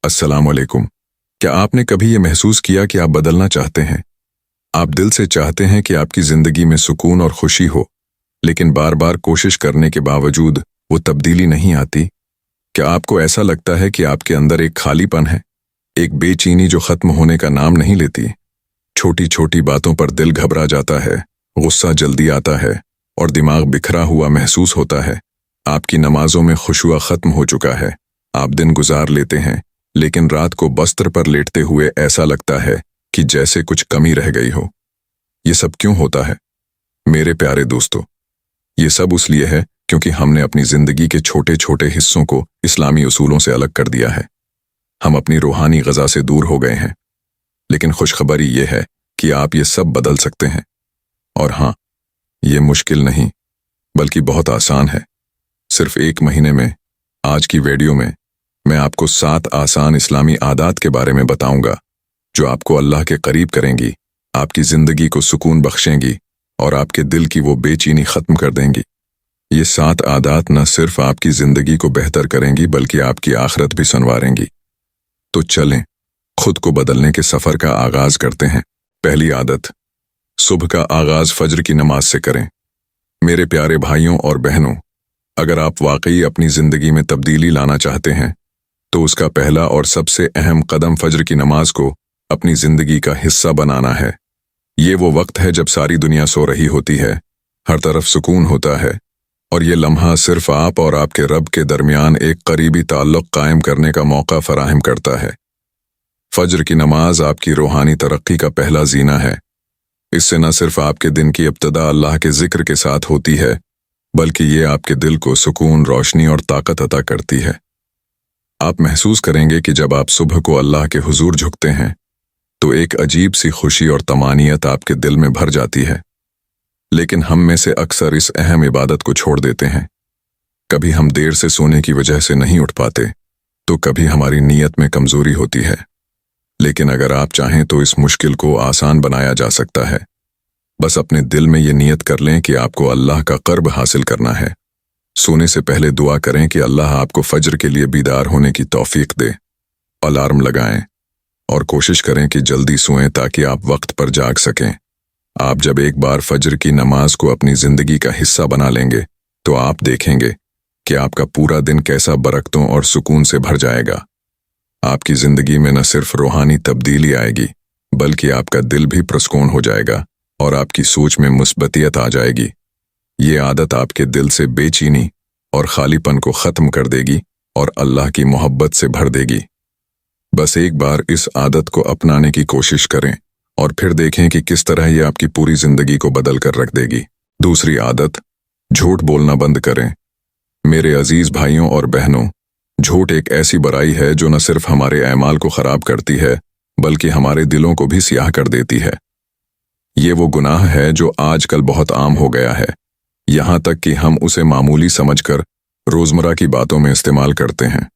अस्सलाम वालेकुम। क्या आपने कभी ये महसूस किया कि आप बदलना चाहते हैं? आप दिल से चाहते हैं कि आपकी ज़िंदगी में सुकून और खुशी हो, लेकिन बार बार कोशिश करने के बावजूद वो तब्दीली नहीं आती? क्या आपको ऐसा लगता है कि आपके अंदर एक खालीपन है, एक बेचैनी जो ख़त्म होने का नाम नहीं लेती? छोटी छोटी बातों पर दिल घबरा जाता है, गुस्सा जल्दी आता है और दिमाग बिखरा हुआ महसूस होता है। आपकी नमाजों में खुशुआ ख़त्म हो चुका है। आप दिन गुजार लेते हैं, लेकिन रात को बस्तर पर लेटते हुए ऐसा लगता है कि जैसे कुछ कमी रह गई हो। ये सब क्यों होता है? मेरे प्यारे दोस्तों, ये सब इसलिए है क्योंकि हमने अपनी जिंदगी के छोटे छोटे हिस्सों को इस्लामी उसूलों से अलग कर दिया है। हम अपनी रूहानी ग़ज़ा से दूर हो गए हैं। लेकिन खुशखबरी ये है कि आप ये सब बदल सकते हैं। और हाँ, ये मुश्किल नहीं, बल्कि बहुत आसान है। सिर्फ 1 महीने में, आज की वीडियो में, मैं आपको 7 आसान इस्लामी आदात के बारे में बताऊंगा जो आपको अल्लाह के करीब करेंगी, आपकी ज़िंदगी को सुकून बख्शेंगी और आपके दिल की वो बेचैनी ख़त्म कर देंगी। ये 7 आदात न सिर्फ आपकी ज़िंदगी को बेहतर करेंगी बल्कि आपकी आखिरत भी संवारेंगी। तो चलें, खुद को बदलने के सफ़र का आगाज़ करते हैं। पहली आदत, सुबह का आगाज़ फज्र की नमाज से करें। मेरे प्यारे भाइयों और बहनों, अगर आप वाकई अपनी ज़िंदगी में तब्दीली लाना चाहते हैं तो उसका पहला और सबसे अहम कदम फज्र की नमाज को अपनी ज़िंदगी का हिस्सा बनाना है। ये वो वक्त है जब सारी दुनिया सो रही होती है, हर तरफ सुकून होता है और ये लम्हा सिर्फ आप और आपके रब के दरमियान एक करीबी ताल्लुक़ कायम करने का मौका फराहम करता है। फज्र की नमाज आपकी रूहानी तरक्की का पहला ज़ीना है। इससे न सिर्फ आपके दिन की इब्तिदा अल्लाह के ज़िक्र के साथ होती है, बल्कि ये आपके दिल को सुकून, रोशनी और ताकत अता करती है। आप महसूस करेंगे कि जब आप सुबह को अल्लाह के हुजूर झुकते हैं तो एक अजीब सी खुशी और तमानियत आपके दिल में भर जाती है। लेकिन हम में से अक्सर इस अहम इबादत को छोड़ देते हैं। कभी हम देर से सोने की वजह से नहीं उठ पाते, तो कभी हमारी नीयत में कमजोरी होती है। लेकिन अगर आप चाहें तो इस मुश्किल को आसान बनाया जा सकता है। बस अपने दिल में ये नियत कर लें कि आपको अल्लाह का क़र्ब हासिल करना है। सोने से पहले दुआ करें कि अल्लाह आपको फज्र के लिए बीदार होने की तौफीक दे। अलार्म लगाएं और कोशिश करें कि जल्दी सोएं ताकि आप वक्त पर जाग सकें। आप जब एक बार फज्र की नमाज को अपनी ज़िंदगी का हिस्सा बना लेंगे तो आप देखेंगे कि आपका पूरा दिन कैसा बरकतों और सुकून से भर जाएगा। आपकी ज़िंदगी में न सिर्फ रूहानी तब्दीली आएगी, बल्कि आपका दिल भी पुरस्कून हो जाएगा और आपकी सोच में मुस्बतियत आ जाएगी। ये आदत आपके दिल से बेचैनी और खालीपन को ख़त्म कर देगी और अल्लाह की मोहब्बत से भर देगी। बस एक बार इस आदत को अपनाने की कोशिश करें और फिर देखें कि किस तरह ये आपकी पूरी ज़िंदगी को बदल कर रख देगी। दूसरी आदत, झूठ बोलना बंद करें। मेरे अजीज़ भाइयों और बहनों, झूठ एक ऐसी बुराई है जो न सिर्फ हमारे अमाल को ख़राब करती है, बल्कि हमारे दिलों को भी सियाह कर देती है। ये वो गुनाह है जो आजकल बहुत आम हो गया है, यहाँ तक कि हम उसे मामूली समझकर रोज़मर्रा की बातों में इस्तेमाल करते हैं।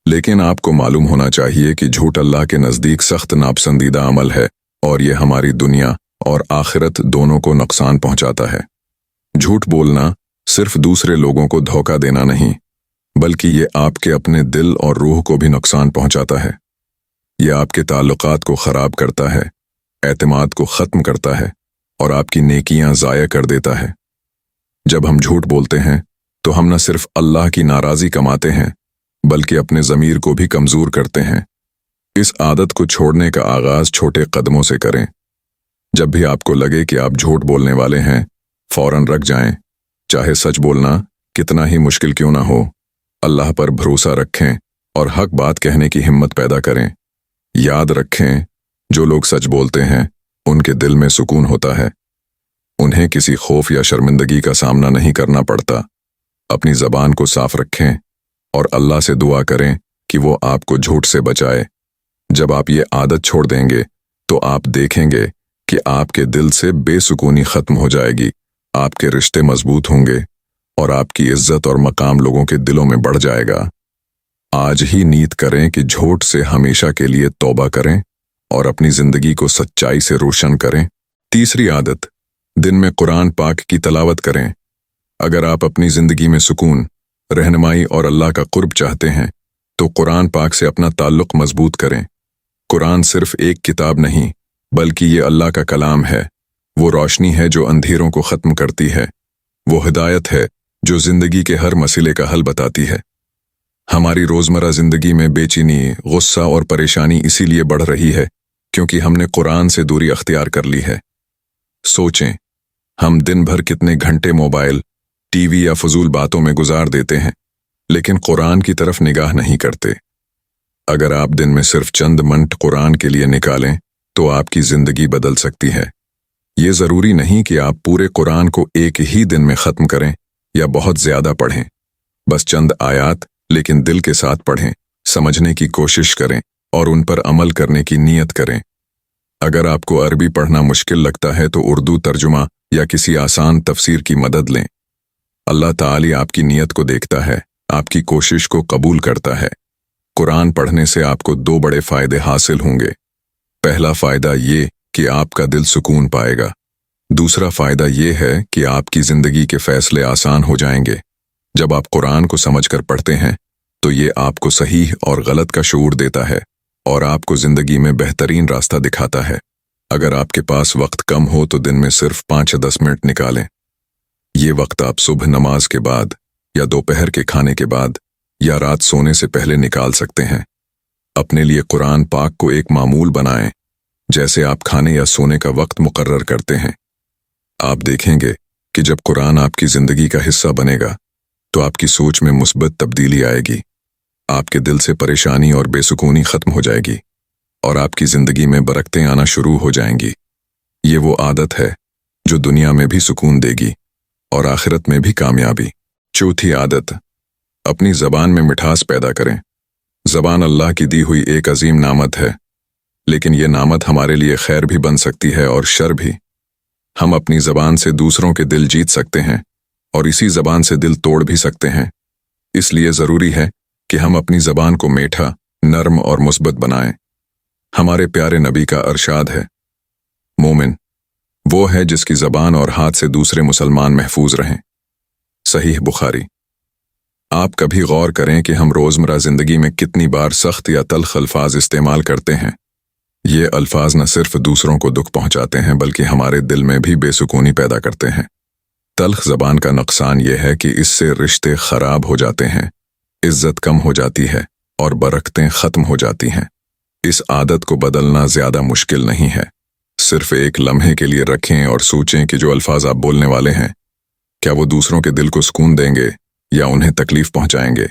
लेकिन आपको मालूम होना चाहिए कि झूठ अल्लाह के नज़दीक सख्त नापसंदीदा अमल है और ये हमारी दुनिया और आखिरत दोनों को नुकसान पहुंचाता है। झूठ बोलना सिर्फ दूसरे लोगों को धोखा देना नहीं, बल्कि ये आपके अपने दिल और रूह को भी नुकसान पहुंचाता है। ये आपके ताल्लुकात को ख़राब करता है, एतमाद को ख़त्म करता है और आपकी नेकियां ज़ाया कर देता है। जब हम झूठ बोलते हैं तो हम न सिर्फ अल्लाह की नाराज़ी कमाते हैं, बल्कि अपने ज़मीर को भी कमज़ोर करते हैं। इस आदत को छोड़ने का आगाज़ छोटे कदमों से करें। जब भी आपको लगे कि आप झूठ बोलने वाले हैं, फ़ौरन रख जाएं। चाहे सच बोलना कितना ही मुश्किल क्यों ना हो, अल्लाह पर भरोसा रखें और हक बात कहने की हिम्मत पैदा करें। याद रखें, जो लोग सच बोलते हैं उनके दिल में सुकून होता है। उन्हें किसी खौफ या शर्मिंदगी का सामना नहीं करना पड़ता। अपनी ज़बान को साफ रखें और अल्लाह से दुआ करें कि वो आपको झूठ से बचाए। जब आप ये आदत छोड़ देंगे तो आप देखेंगे कि आपके दिल से बेसुकूनी ख़त्म हो जाएगी, आपके रिश्ते मजबूत होंगे और आपकी इज्जत और मकाम लोगों के दिलों में बढ़ जाएगा। आज ही नीयत करें कि झूठ से हमेशा के लिए तौबा करें और अपनी ज़िंदगी को सच्चाई से रोशन करें। तीसरी आदत, दिन में कुरान पाक की तलावत करें। अगर आप अपनी ज़िंदगी में सुकून, रहनुमाई और अल्लाह का कुर्ब चाहते हैं तो कुरान पाक से अपना ताल्लुक मजबूत करें। कुरान सिर्फ एक किताब नहीं, बल्कि ये अल्लाह का कलाम है। वो रोशनी है जो अंधेरों को ख़त्म करती है। वो हिदायत है जो ज़िंदगी के हर मसले का हल बताती है। हमारी रोज़मर्रा ज़िंदगी में बेचैनी, गुस्सा और परेशानी इसीलिए बढ़ रही है क्योंकि हमने कुरान से दूरी अख्तियार कर ली है। सोचें, हम दिन भर कितने घंटे मोबाइल, टीवी या फजूल बातों में गुजार देते हैं, लेकिन कुरान की तरफ निगाह नहीं करते। अगर आप दिन में सिर्फ चंद मिनट कुरान के लिए निकालें तो आपकी ज़िंदगी बदल सकती है। ये ज़रूरी नहीं कि आप पूरे कुरान को एक ही दिन में ख़त्म करें या बहुत ज़्यादा पढ़ें। बस चंद आयात, लेकिन दिल के साथ पढ़ें, समझने की कोशिश करें और उन पर अमल करने की नीयत करें। अगर आपको अरबी पढ़ना मुश्किल लगता है तो उर्दू तर्जुमा या किसी आसान तफसीर की मदद लें। अल्लाह ताला आपकी नीयत को देखता है, आपकी कोशिश को कबूल करता है। कुरान पढ़ने से आपको दो बड़े फ़ायदे हासिल होंगे। पहला फ़ायदा ये कि आपका दिल सुकून पाएगा। दूसरा फ़ायदा ये है कि आपकी ज़िंदगी के फ़ैसले आसान हो जाएंगे। जब आप कुरान को समझकर पढ़ते हैं तो ये आपको सही और गलत का शऊर देता है और आपको ज़िंदगी में बेहतरीन रास्ता दिखाता है। अगर आपके पास वक्त कम हो तो दिन में सिर्फ 5 या 10 मिनट निकालें। ये वक्त आप सुबह नमाज के बाद या दोपहर के खाने के बाद या रात सोने से पहले निकाल सकते हैं। अपने लिए कुरान पाक को एक मामूल बनाएं, जैसे आप खाने या सोने का वक्त मुकर्रर करते हैं। आप देखेंगे कि जब कुरान आपकी ज़िंदगी का हिस्सा बनेगा तो आपकी सोच में मुस्बत तब्दीली आएगी। आपके दिल से परेशानी और बेसुकूनी ख़त्म हो जाएगी और आपकी ज़िंदगी में बरकतें आना शुरू हो जाएंगी। ये वो आदत है जो दुनिया में भी सुकून देगी और आखिरत में भी कामयाबी। चौथी आदत, अपनी ज़बान में मिठास पैदा करें। ज़बान अल्लाह की दी हुई एक अजीम नामत है, लेकिन ये नामत हमारे लिए खैर भी बन सकती है और शर भी। हम अपनी ज़बान से दूसरों के दिल जीत सकते हैं और इसी ज़बान से दिल तोड़ भी सकते हैं। इसलिए ज़रूरी है कि हम अपनी ज़बान को मीठा, नर्म और मुस्बत बनाएं। हमारे प्यारे नबी का अरशाद है, मोमिन वो है जिसकी ज़बान और हाथ से दूसरे मुसलमान महफूज रहें। सहीह बुखारी। आप कभी गौर करें कि हम रोज़मर्रा ज़िंदगी में कितनी बार सख्त या तल्ख अल्फाज इस्तेमाल करते हैं। ये अल्फाज न सिर्फ दूसरों को दुख पहुंचाते हैं बल्कि हमारे दिल में भी बेसुकूनी पैदा करते हैं। तल्ख ज़बान का नुकसान यह है कि इससे रिश्ते ख़राब हो जाते हैं, इज्जत कम हो जाती है और बरकतें ख़त्म हो जाती हैं। इस आदत को बदलना ज़्यादा मुश्किल नहीं है। सिर्फ एक लम्हे के लिए रखें और सोचें कि जो अल्फाज आप बोलने वाले हैं, क्या वो दूसरों के दिल को सुकून देंगे या उन्हें तकलीफ पहुंचाएंगे।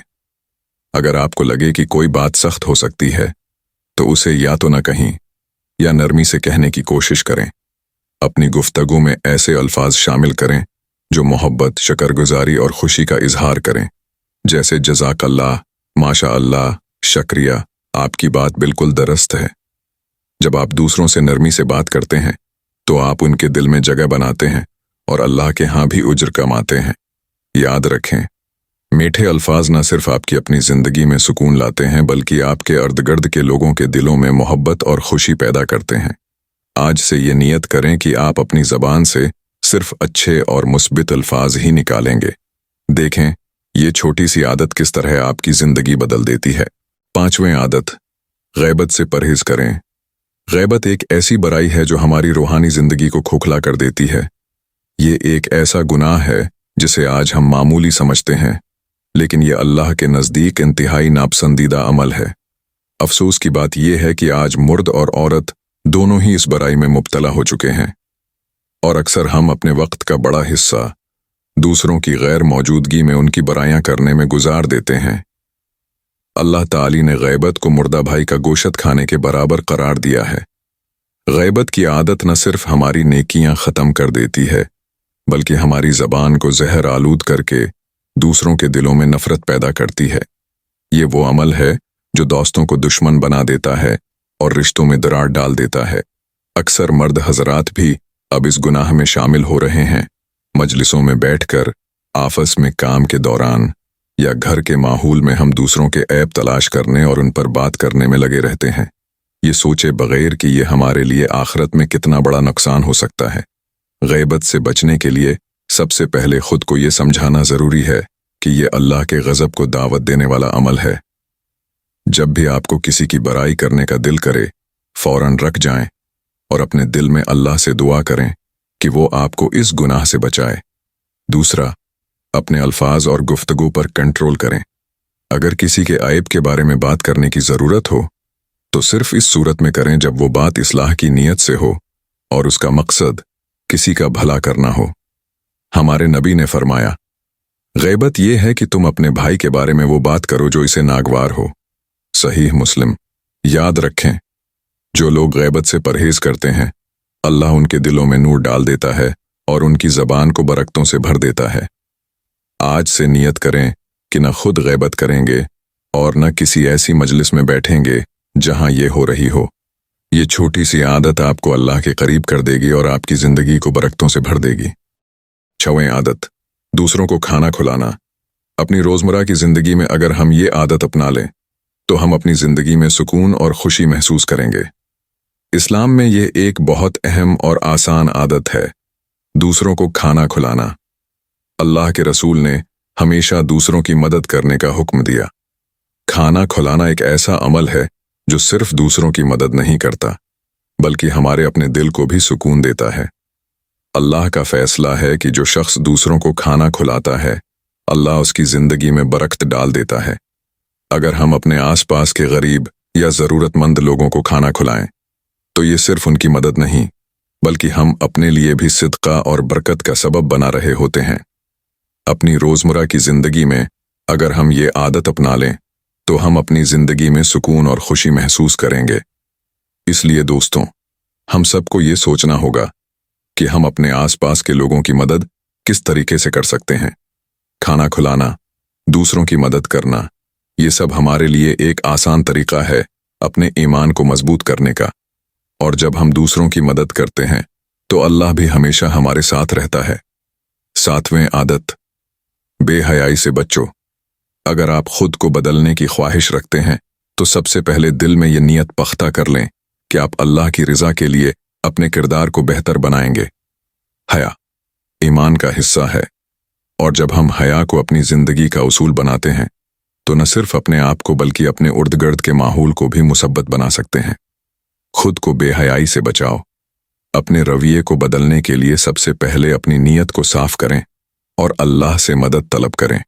अगर आपको लगे कि कोई बात सख्त हो सकती है तो उसे या तो न कहीं या नरमी से कहने की कोशिश करें। अपनी गुफ्तगू में ऐसे अल्फाज शामिल करें जो मोहब्बत, शकरगुजारी और खुशी का इजहार करें, जैसे जज़ाकल्लाह, माशा अल्लाह, शुक्रिया, आपकी बात बिल्कुल दुरुस्त है। जब आप दूसरों से नरमी से बात करते हैं तो आप उनके दिल में जगह बनाते हैं और अल्लाह के यहाँ भी उज्र कमाते हैं। याद रखें, मीठे अल्फाज न सिर्फ आपकी अपनी ज़िंदगी में सुकून लाते हैं बल्कि आपके इर्द-गिर्द के लोगों के दिलों में मोहब्बत और खुशी पैदा करते हैं। आज से ये नियत करें कि आप अपनी ज़बान से सिर्फ अच्छे और मुस्बित अल्फाज ही निकालेंगे। देखें, ये छोटी सी आदत किस तरह आपकी ज़िंदगी बदल देती है। 5वें आदत, गैबत से परहेज़ करें। गैबत एक ऐसी बुराई है जो हमारी रूहानी ज़िंदगी को खोखला कर देती है। ये एक ऐसा गुनाह है जिसे आज हम मामूली समझते हैं, लेकिन ये अल्लाह के नज़दीक इंतहाई नापसंदीदा अमल है। अफसोस की बात यह है कि आज मर्द और औरत दोनों ही इस बुराई में मुब्तला हो चुके हैं और अक्सर हम अपने वक्त का बड़ा हिस्सा दूसरों की गैर मौजूदगी में उनकी बुराइयां करने में गुजार देते हैं। अल्लाह ताली ने गैबत को मुर्दा भाई का गोश्त खाने के बराबर करार दिया है। गैबत की आदत न सिर्फ हमारी नेकियां ख़त्म कर देती है बल्कि हमारी ज़बान को जहर आलूद करके दूसरों के दिलों में नफ़रत पैदा करती है। ये वो अमल है जो दोस्तों को दुश्मन बना देता है और रिश्तों में दरार डाल देता है। अक्सर मर्द हजरात भी अब इस गुनाह में शामिल हो रहे हैं। मजलिसों में बैठकर, आपस में काम के दौरान या घर के माहौल में हम दूसरों के ऐब तलाश करने और उन पर बात करने में लगे रहते हैं, ये सोचे बगैर कि ये हमारे लिए आखिरत में कितना बड़ा नुकसान हो सकता है। गैबत से बचने के लिए सबसे पहले खुद को ये समझाना ज़रूरी है कि ये अल्लाह के गज़ब को दावत देने वाला अमल है। जब भी आपको किसी की बुराई करने का दिल करे, फौरन रख जाएं और अपने दिल में अल्लाह से दुआ करें कि वो आपको इस गुनाह से बचाए। दूसरा, अपने अल्फाज और गुफ्तगू पर कंट्रोल करें। अगर किसी के ऐब के बारे में बात करने की ज़रूरत हो तो सिर्फ इस सूरत में करें जब वो बात इस्लाह की नीयत से हो और उसका मकसद किसी का भला करना हो। हमारे नबी ने फरमाया, गैबत यह है कि तुम अपने भाई के बारे में वो बात करो जो इसे नागवार हो। सहीह मुस्लिम। याद रखें, जो लोग गैबत से परहेज करते हैं, अल्लाह उनके दिलों में नूर डाल देता है और उनकी ज़बान को बरकतों से भर देता है। आज से नियत करें कि न खुद गैबत करेंगे और न किसी ऐसी मजलिस में बैठेंगे जहां ये हो रही हो। ये छोटी सी आदत आपको अल्लाह के करीब कर देगी और आपकी ज़िंदगी को बरकतों से भर देगी। 6वीं आदत, दूसरों को खाना खिलाना। अपनी रोज़मर्रा की ज़िंदगी में अगर हम ये आदत अपना लें तो हम अपनी ज़िंदगी में सुकून और खुशी महसूस करेंगे। इस्लाम में ये एक बहुत अहम और आसान आदत है, दूसरों को खाना खिलाना। अल्लाह के रसूल ने हमेशा दूसरों की मदद करने का हुक्म दिया। खाना खिलाना एक ऐसा अमल है जो सिर्फ दूसरों की मदद नहीं करता बल्कि हमारे अपने दिल को भी सुकून देता है। अल्लाह का फैसला है कि जो शख्स दूसरों को खाना खिलाता है, अल्लाह उसकी ज़िंदगी में बरकत डाल देता है। अगर हम अपने आसपास के गरीब या ज़रूरतमंद लोगों को खाना खिलाएं तो ये सिर्फ उनकी मदद नहीं बल्कि हम अपने लिए भी सिदका और बरकत का सबब बना रहे होते हैं। अपनी रोज़मर्रा की ज़िंदगी में अगर हम ये आदत अपना लें तो हम अपनी ज़िंदगी में सुकून और खुशी महसूस करेंगे। इसलिए दोस्तों, हम सबको ये सोचना होगा कि हम अपने आसपास के लोगों की मदद किस तरीके से कर सकते हैं। खाना खिलाना, दूसरों की मदद करना, ये सब हमारे लिए एक आसान तरीका है अपने ईमान को मजबूत करने का। और जब हम दूसरों की मदद करते हैं तो अल्लाह भी हमेशा हमारे साथ रहता है। 7वीं आदत, बेहयाई से बचो। अगर आप खुद को बदलने की ख्वाहिश रखते हैं तो सबसे पहले दिल में ये नियत पख्ता कर लें कि आप अल्लाह की रज़ा के लिए अपने किरदार को बेहतर बनाएंगे। हया ईमान का हिस्सा है और जब हम हया को अपनी ज़िंदगी का उसूल बनाते हैं तो न सिर्फ अपने आप को बल्कि अपने इर्द गिर्द के माहौल को भी मुसब्बत बना सकते हैं। खुद को बेहयाई से बचाओ। अपने रवैये को बदलने के लिए सबसे पहले अपनी नीयत को साफ करें और अल्लाह से मदद तलब करें।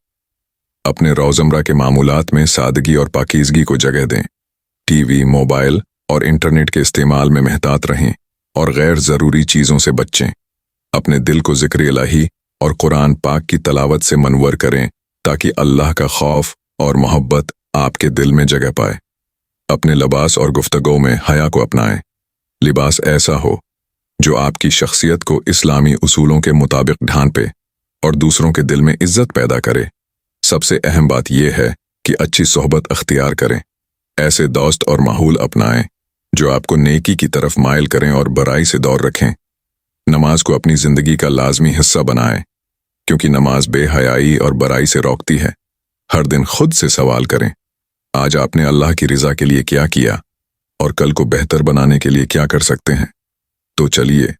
अपने रोज़मर्रा के मामूलात में सादगी और पाकीज़गी को जगह दें। टीवी, मोबाइल और इंटरनेट के इस्तेमाल में महतात रहें और गैर ज़रूरी चीज़ों से बचें। अपने दिल को ज़िक्र इलाही और कुरान पाक की तलावत से मनवर करें ताकि अल्लाह का खौफ और मोहब्बत आपके दिल में जगह पाए। अपने लिबास और गुफ्तगू में हया को अपनाएं। लिबास ऐसा हो जो आपकी शख्सियत को इस्लामी उसूलों के मुताबिक ढांपे और दूसरों के दिल में इज्जत पैदा करे। सबसे अहम बात यह है कि अच्छी सोहबत अख्तियार करें। ऐसे दोस्त और माहौल अपनाएं जो आपको नेकी की तरफ माइल करें और बुराई से दूर रखें। नमाज को अपनी ज़िंदगी का लाजमी हिस्सा बनाएं क्योंकि नमाज बेहयाई और बुराई से रोकती है। हर दिन खुद से सवाल करें, आज आपने अल्लाह की रज़ा के लिए क्या किया और कल को बेहतर बनाने के लिए क्या कर सकते हैं। तो चलिए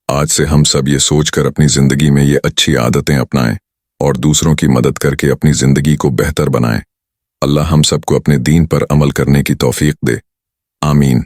आज से हम सब ये सोचकर अपनी ज़िंदगी में ये अच्छी आदतें अपनाएं और दूसरों की मदद करके अपनी ज़िंदगी को बेहतर बनाएं। अल्लाह हम सबको अपने दीन पर अमल करने की तौफीक दे। आमीन।